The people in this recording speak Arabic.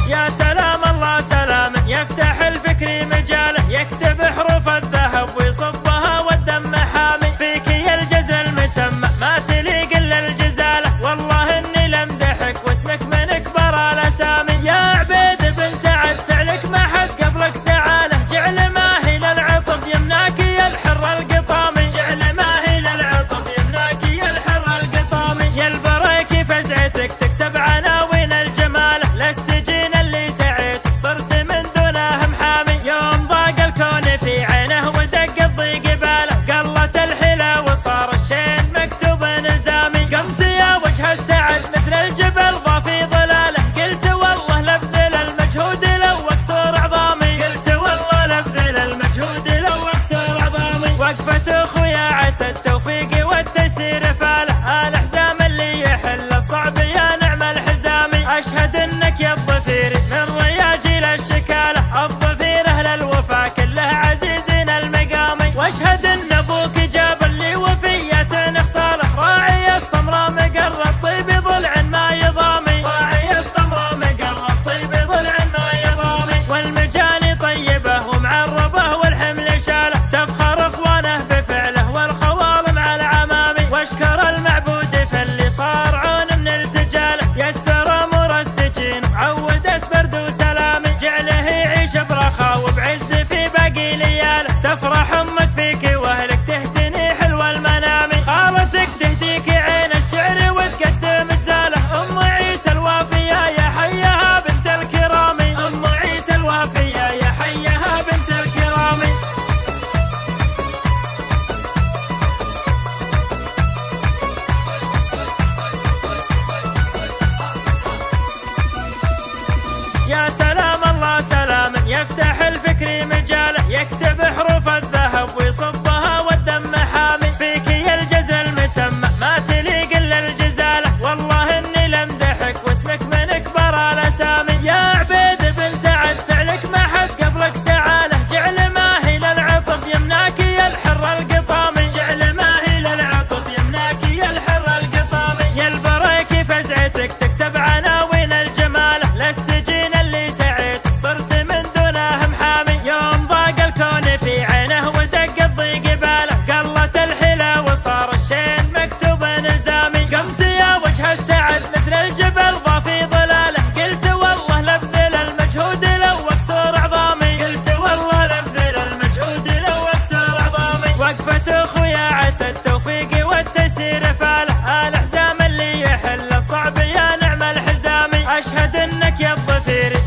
يا سلام الله سلام يفتح الفكر مجاله، يكتب حروف الذهب ويصبها والدم حامي، فيك يا الجزل المسمى ما تليق الا الجزاله، والله اني لمدحك واسمك من اكبر الاسامي. يا عبيد بن سعد فعلك ما حد قبلك سعاله، جعل ماهي للعطب يمناك يا الحر القطامي، جعل ماهي للعطب يمناك يا الحر القطامي. يا البريكي فزعتك تكتب عناوين الجماله، للسجين اللي سعيتك صرت من دونه محامي، يوم ضاق الكون في عينه ودق الضيق باله، قلت الحلا وصار الشين مكتوب نزامي. قمت يا وجه السعد مثل الجبل ضافي ظلاله، قلت والله لابذل المجهود لو اكسر عظامي، قلت والله لابذل المجهود لو اكسر عظامي. وقفة اخويا عسى التوفيق والتيسير فاله، الحزام اللي يحل الصعب يا نعم الحزامي. اشهد انك يا الظفير من رياجيل الشكاله، الظفير اهل الوفا كله عزيزين المقامي، واشهد ان ابوك جاب لي وفية خصاله، راعي السمراء مقر الطيب ضلع ما يضامي، راعي السمراء مقر الطيب ضلع ما يضامي. والمجاني طيبه ومعربه والحمل شاله، تفخر اخوانه بفعله والخوال مع العمامي، واشكر المعبود فاللي صار عون من التجاله، يسر امور السجين عودت برد وسلامي، جعله يعيش برخاء وبعز في باقي لياله، تفرح امك فيك واهلك تهتني حلو المنامي، خالتك تهديك عين الشعر وتقدم جزاله، ام عيسى الوافيه يا حيها بنت الكرامي، ام عيسى الوافيه يا حيها بنت الكرامي. يا سلام الله سلام يفتح الفكر مجاله، يكتب حروف الذهب ويصبها والدم حامي، فيك يا الجزل المسمى ما تليق الا الجزاله، والله اني لمدحك واسمك من اكبر الاسامي. يا عبيد بن سعد فعلك ما حد قبلك سعاله، جعل ماهي للعطب يمناك يا الحر القطامي، جعل ماهي للعطب يمناك يا الحر القطامي. يا البريكي فزعتك تكتب عناوين الجماله، للسجين اللي سعيتك صرت من دونه محامي، يوم ضاق الكون في عينه ودق الضيق باله، قلت الحلا وصار الشين مكتوب نزامي. قمت يا وجه السعد مثل الجبل ضافي ظلاله، قلت والله لابذل المجهود لو اكسر عظامي، قلت والله لابذل المجهود لو اكسر عظامي. وقفة اخويا عسى التوفيق والتيسير فاله، الحزام اللي يحل الصعب يا نعم الحزامي، اشهد انك يا الظفير